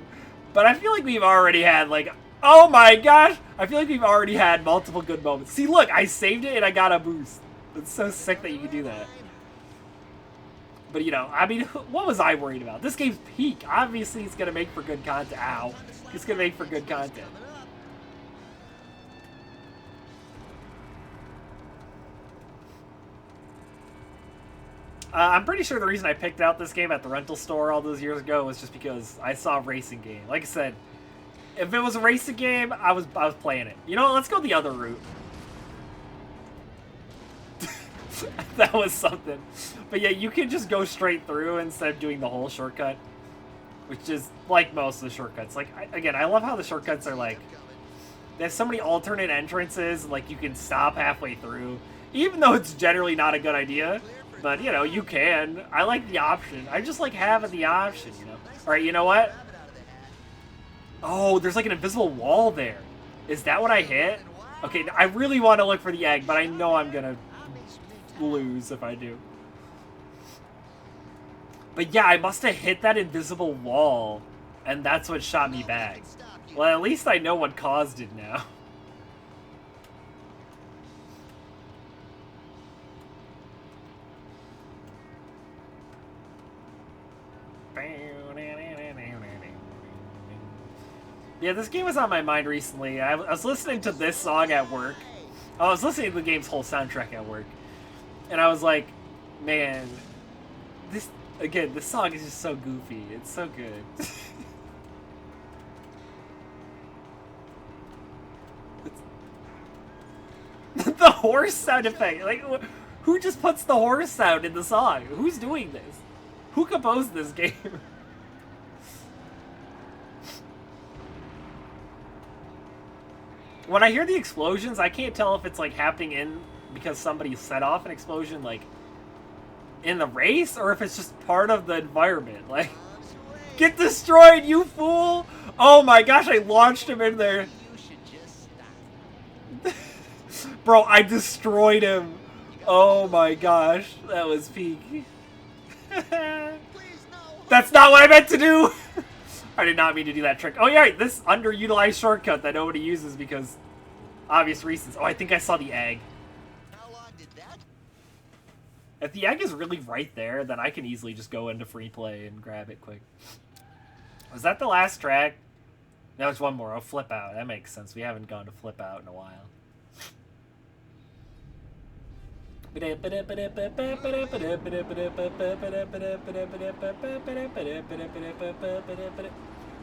But I feel like we've already had, like... Oh my gosh! I feel like we've already had multiple good moments. See, look, I saved it and I got a boost. It's so sick that you can do that. But, you know, I mean, what was I worried about? This game's peak. Obviously, it's going to make for good content. Ow. It's going to make for good content. I'm pretty sure the reason I picked out this game at the rental store all those years ago was just because I saw a racing game. Like I said, if it was a racing game, I was playing it. You know, let's go the other route. That was something. But yeah, you can just go straight through instead of doing the whole shortcut, which is like most of the shortcuts. Like, again, I love how the shortcuts are like, there's so many alternate entrances, like you can stop halfway through, even though it's generally not a good idea. But, you know, you can. I like the option. I just like having the option, you know. Alright, you know what? Oh, there's like an invisible wall there. Is that what I hit? Okay, I really want to look for the egg, but I know I'm gonna lose if I do. But yeah, I must have hit that invisible wall, and that's what shot me back. Well, at least I know what caused it now. Yeah, this game was on my mind recently. I was listening to this song at work. I was listening to the game's whole soundtrack at work. And I was like, man, this song is just so goofy. It's so good. The horse sound effect. Like, who just puts the horse sound in the song? Who's doing this? Who composed this game? When I hear the explosions, I can't tell if it's like happening in because somebody set off an explosion like in the race, or if it's just part of the environment. Like, get destroyed, you fool! Oh my gosh, I launched him in there. Bro, I destroyed him. Oh my gosh, that was peak. That's not what I meant to do! I did not mean to do that trick. Oh yeah, this underutilized shortcut that nobody uses because obvious reasons. Oh, I think I saw the egg. How long did that? If the egg is really right there, then I can easily just go into free play and grab it quick. Was that the last track? No, there's one more. Oh, Flip Out. That makes sense. We haven't gone to Flip Out in a while.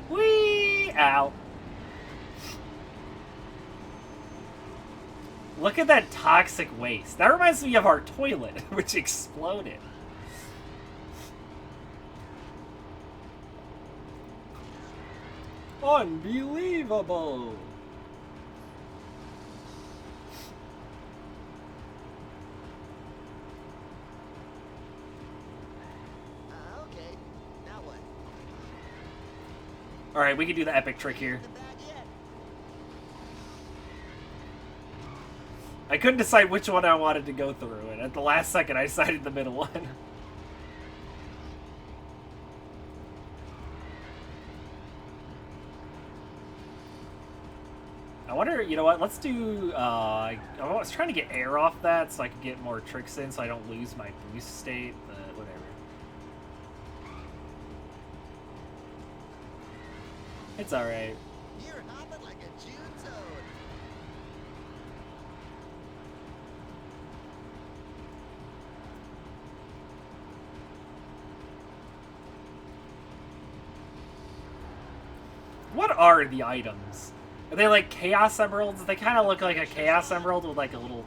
Whee! Ow. Look at that toxic waste. That reminds me of our toilet, which exploded. Unbelievable. Okay. Now what? Alright, we can do the epic trick here. The bag yet? I couldn't decide which one I wanted to go through, and at the last second I decided the middle one. I wonder, you know what? Let's do. I was trying to get air off that so I could get more tricks in, so I don't lose my boost state. But whatever. It's all right. You're hopping like a June toad. What are the items? Are they like Chaos Emeralds? They kind of look like a Chaos Emerald with like a little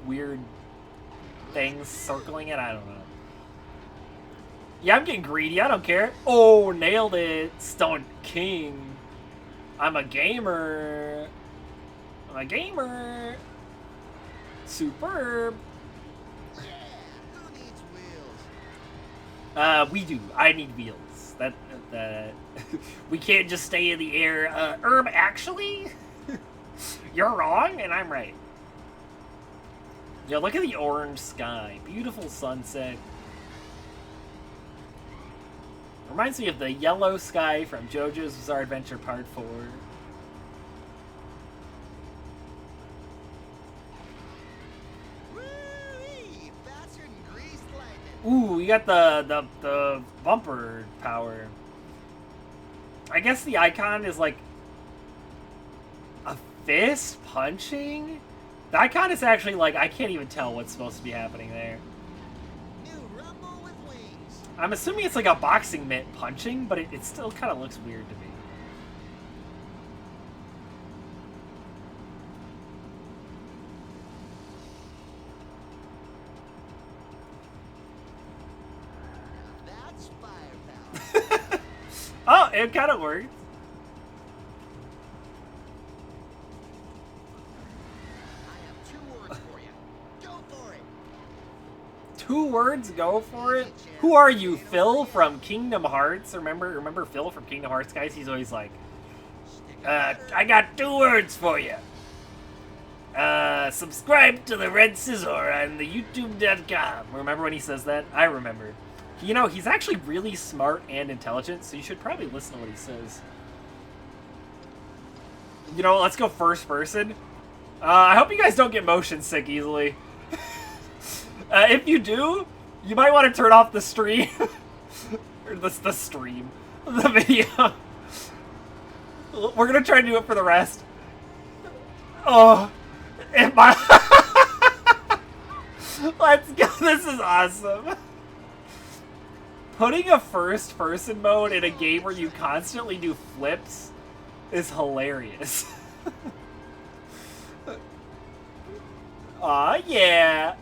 weird things circling it. I don't know. Yeah, I'm getting greedy. I don't care. Oh, nailed it. Stone King. I'm a gamer. I'm a gamer. Superb. Yeah, who needs wheels? We do. I need wheels. That we can't just stay in the air. Actually, you're wrong and I'm right. Yeah, look at the orange sky. Beautiful sunset. Reminds me of the yellow sky from JoJo's Bizarre Adventure Part 4. Woo-wee, faster than greased lightning. Ooh, we got the bumper power. I guess the icon is like a fist punching? The icon is actually like, I can't even tell what's supposed to be happening there. New rumble with wings. I'm assuming it's like a boxing mitt punching, but it still kind of looks weird to me. That's firepower. Oh, it kind of worked. I have 2 words for you. Go for it. 2 words, go for it. Who are you, Phil from Kingdom Hearts? Remember Phil from Kingdom Hearts, guys? He's always like, I got 2 words for you. Subscribe to the Red Scissor on the YouTube.com. Remember when he says that? I remember. You know, he's actually really smart and intelligent, so you should probably listen to what he says. You know, let's go first person. I hope you guys don't get motion sick easily. If you do, you might want to turn off the stream. Or the stream. The video. We're going to try to do it for the rest. Oh. If my... Let's go. This is awesome. Putting a first-person mode in a game where you constantly do flips is hilarious. Aw, yeah.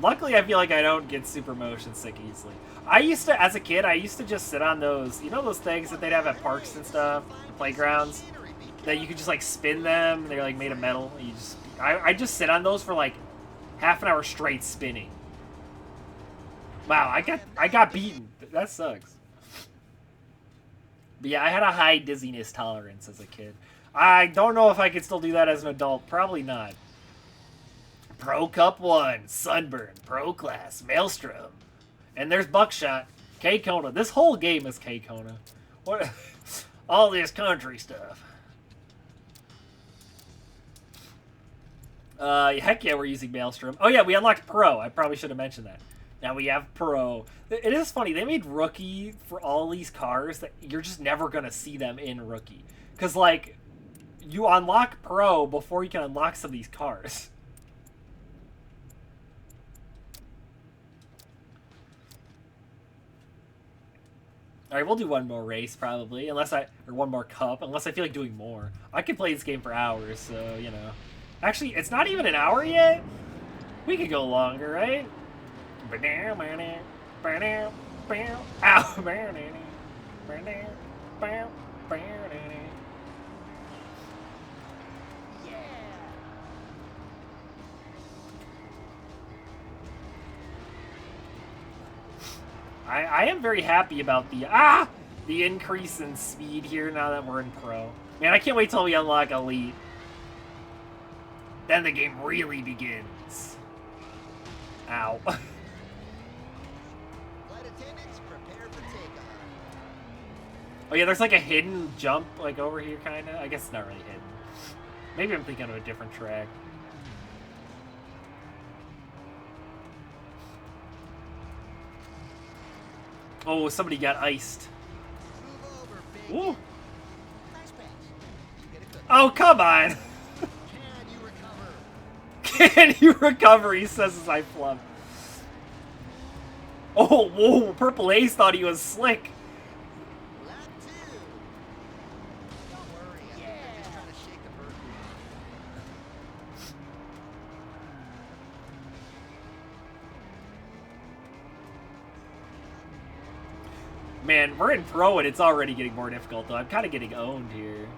Luckily, I feel like I don't get super motion sick easily. I used to, as a kid, I used to just sit on those, you know those things that they'd have at parks and stuff, the playgrounds? That you could just like spin them, they're like made of metal. And you just, I just sit on those for like half an hour straight spinning. Wow, I got beaten. That sucks. But yeah, I had a high dizziness tolerance as a kid. I don't know if I could still do that as an adult. Probably not. Pro Cup 1, Sunburn, Pro Class, Maelstrom. And there's Buckshot, K-Kona. This whole game is K-Kona. What? All this country stuff. Heck yeah, we're using Maelstrom. Oh yeah, we unlocked Pro. I probably should have mentioned that. Now we have Pro. It is funny. They made Rookie for all these cars that you're just never going to see them in Rookie. Because, like, you unlock Pro before you can unlock some of these cars. Alright, we'll do one more race, probably. Or one more cup, unless I feel like doing more. I could play this game for hours, so, you know. Actually, it's not even an hour yet. We could go longer, right? I am very happy about the increase in speed here now that we're in Pro. Man, I can't wait till we unlock Elite. Then the game really begins. Ow. Flight Oh yeah, there's like a hidden jump like over here, kind of. I guess it's not really hidden. Maybe I'm thinking of a different track. Oh, somebody got iced. Move over, big. Ooh. Nice pass. You get a good. Oh, come on. Can you recover? Can you recover? He says as I flub. Oh, whoa. Purple Ace thought he was slick. Lap 2. Don't worry. I think they're just trying to shake the bird. Man, we're in pro and it's already getting more difficult, though. I'm kind of getting owned here.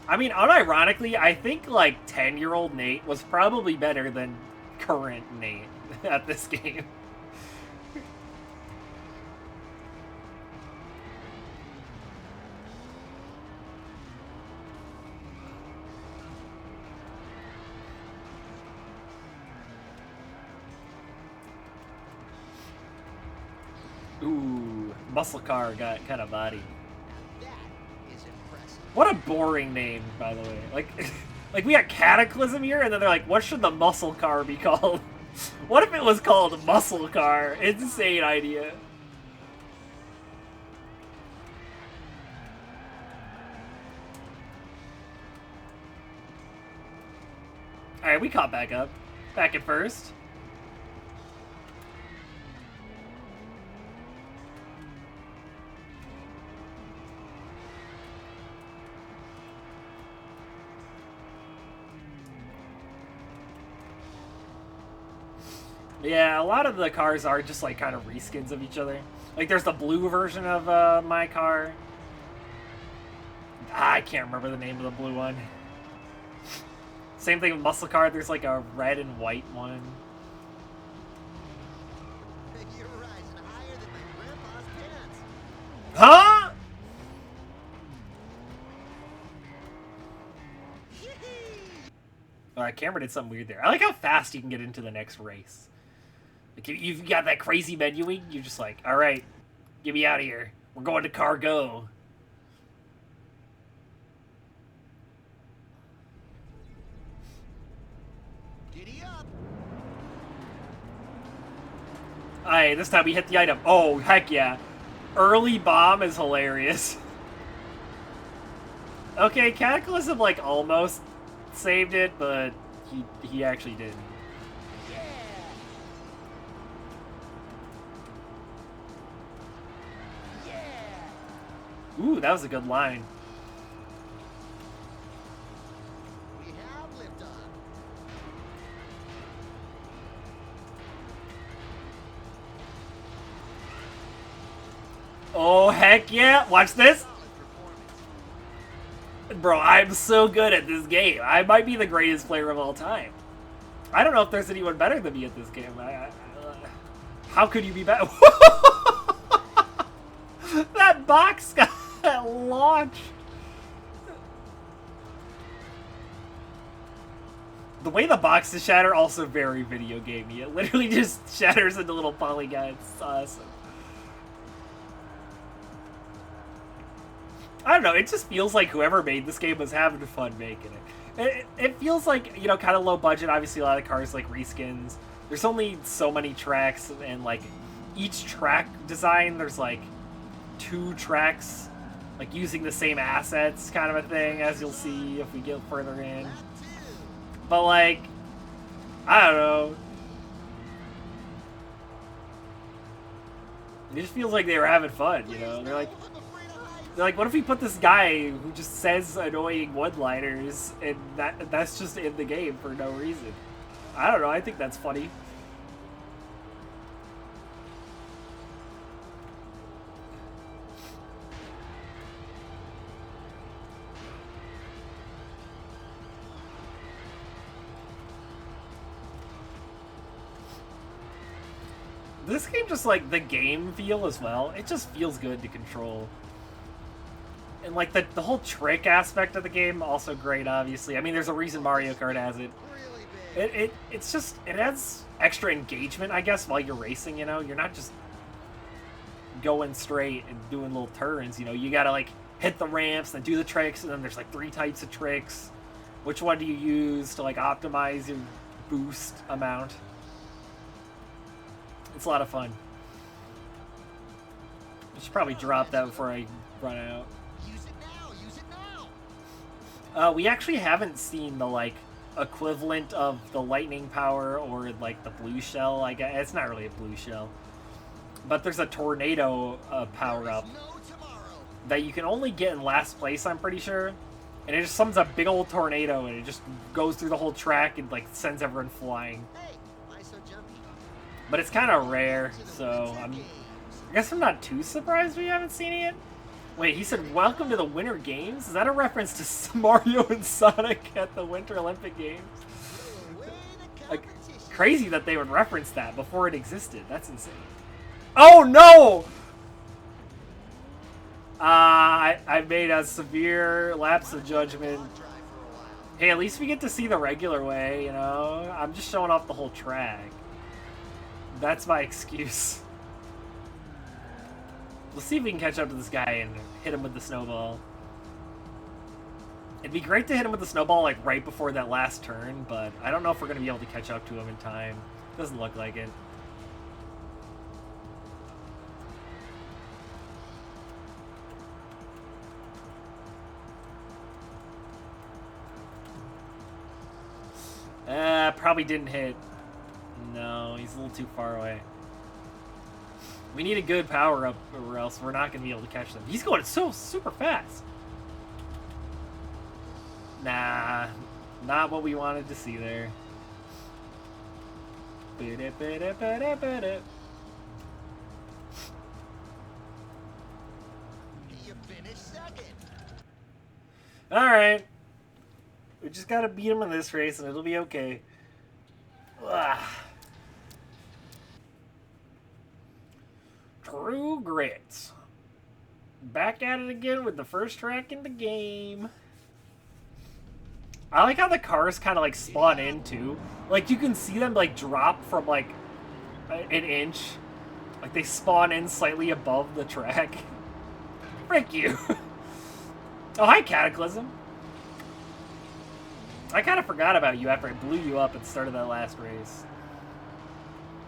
I mean, unironically, I think, like, 10-year-old Nate was probably better than current Nate at this game. Ooh, Muscle Car got kind of bodied. That is impressive. What a boring name, by the way. Like, like we got Cataclysm here, and then they're like, what should the Muscle Car be called? What if it was called Muscle Car? Insane idea. Alright, we caught back up. Back at first. Yeah, a lot of the cars are just like kind of reskins of each other. Like there's the blue version of my car. I can't remember the name of the blue one. Same thing with Muscle Car, there's like a red and white one. You're rising higher than my grandpa's pants. Huh? Alright, camera did something weird there. I like how fast you can get into the next race. Like, you've got that crazy menuing, you're just like, alright, get me out of here. We're going to Cargo. Giddy up. Alright, this time we hit the item. Oh, heck yeah. Early bomb is hilarious. Okay, Cataclysm, like, almost saved it, but he actually didn't. Ooh, that was a good line. We have liftoff. Oh, heck yeah. Watch this. Solid performance. Bro, I'm so good at this game. I might be the greatest player of all time. I don't know if there's anyone better than me at this game. How could you be better? That box got launched. The way the boxes shatter, also very video gamey. It literally just shatters into little polygons. It's awesome. I don't know, it just feels like whoever made this game was having fun making it. It feels like, you know, kind of low budget. Obviously, a lot of cars like reskins. There's only so many tracks, and like each track design, there's like 2 tracks, like using the same assets, kind of a thing, as you'll see if we get further in. Lap 2. But like, I don't know. It just feels like they were having fun, you know? They're like, what if we put this guy who just says annoying one-liners and that's just in the game for no reason? I don't know, I think that's funny. This game just, like, the game feel as well, it just feels good to control. And, like, the whole trick aspect of the game, also great, obviously. I mean, there's a reason Mario Kart has it. Really big. It's just, it adds extra engagement, I guess, while you're racing, you know? You're not just going straight and doing little turns. You know, you gotta like hit the ramps and do the tricks, and then there's like 3 types of tricks. Which one do you use to like optimize your boost amount? It's a lot of fun. I should probably drop that before I run out. Use it now. Use it now. We actually haven't seen the like equivalent of the lightning power or like the blue shell. I guess it's not really a blue shell, but there's a tornado power up No tomorrow. that you can only get in last place, I'm pretty sure. And it just summons a big old tornado and it just goes through the whole track and like sends everyone flying. Hey, why so jumpy? But it's kind of rare, so I guess I'm not too surprised we haven't seen it yet. Wait, he said, welcome to the Winter Games? Is that a reference to Mario and Sonic at the Winter Olympic Games? Like, crazy that they would reference that before it existed. That's insane. Oh, no! I made a severe lapse of judgment. Hey, at least we get to see the regular way, you know? I'm just showing off the whole track. That's my excuse. Let's see if we can catch up to this guy and hit him with the snowball. It'd be great to hit him with the snowball like right before that last turn, but I don't know if we're going to be able to catch up to him in time. Doesn't look like it. Probably didn't hit. No, he's a little too far away. We need a good power up or else we're not going to be able to catch them. He's going so super fast. Nah, not what we wanted to see there. You finished second. Alright. We just got to beat him in this race and it'll be okay. Ugh. True Grit. Back at it again with the first track in the game. I like how the cars kind of like spawn in too. Like you can see them like drop from like an inch. Like they spawn in slightly above the track. Frick you. Oh, hi Cataclysm. I kind of forgot about you after I blew you up at the start of that last race.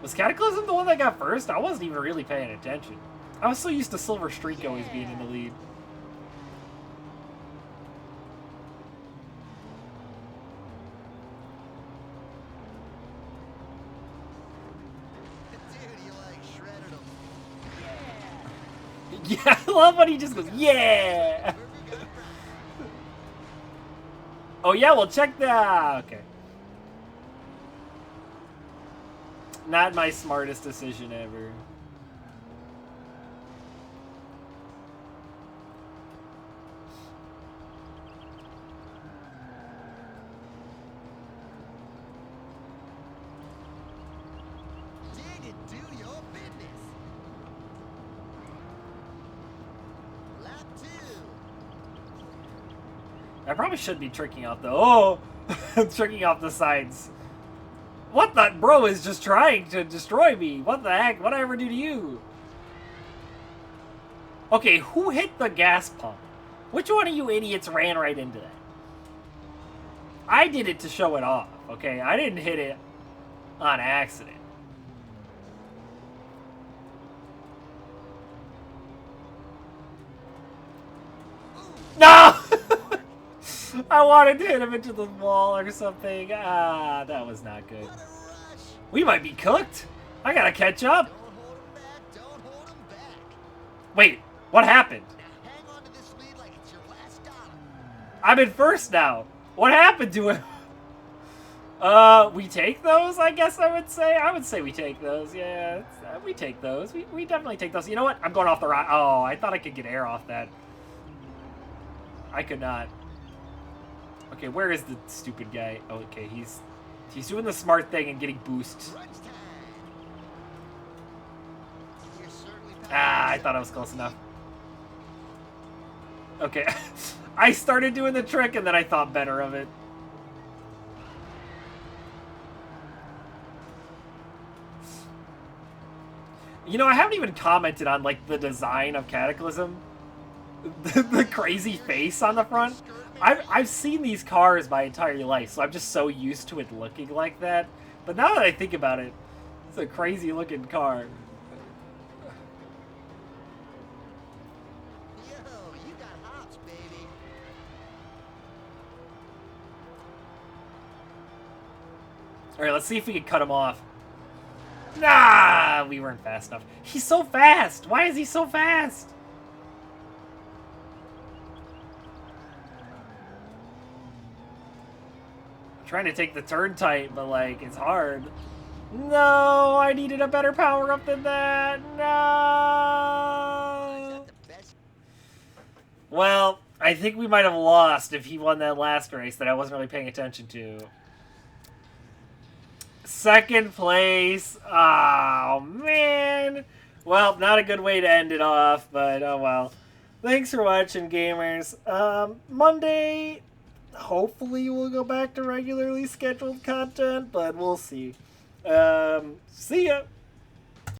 Was Cataclysm the one that got first? I wasn't even really paying attention. I was so used to Silver Streak always being in the lead. Dude, you like shredded him. Yeah, I love when he just goes, yeah! Oh yeah, well check that. Okay. Not my smartest decision ever. Dig it, do your business. Lap 2. I probably should be tricking off the... Oh! Tricking off the sides. What the... Bro is just trying to destroy me. What the heck? What did I ever do to you? Okay, who hit the gas pump? Which one of you idiots ran right into that? I did it to show it off, okay? I didn't hit it on accident. No! I wanted to hit him into the wall or something. Ah, that was not good. What a rush. We might be cooked. I gotta catch up. Don't hold him back. Don't hold him back. Wait, what happened? Now hang on to this lead like it's your last dollar. I'm in first now. What happened to him? We take those, I guess I would say. I would say we take those, yeah. We take those. We definitely take those. You know what? I'm going off the right. Oh, I thought I could get air off that. I could not. Okay, where is the stupid guy? Oh, okay, he's doing the smart thing and getting boosts. Crunch time. You're certainly Ah, I thought I was close enough. Okay. I started doing the trick and then I thought better of it. You know, I haven't even commented on, like, the design of Cataclysm. The crazy face on the front. I've seen these cars my entire life, so I'm just so used to it looking like that. But now that I think about it, it's a crazy looking car. Yo, you got hops, baby. Alright, let's see if we can cut him off. Nah, we weren't fast enough. He's so fast! Why is he so fast? I'm trying to take the turn tight, but like, it's hard. No, I needed a better power up than that. No. The best. Well, I think we might have lost if he won that last race that I wasn't really paying attention to. Second place. Oh, man. Well, not a good way to end it off, but oh well. Thanks for watching, gamers. Monday, hopefully we'll go back to regularly scheduled content, but we'll see. See ya.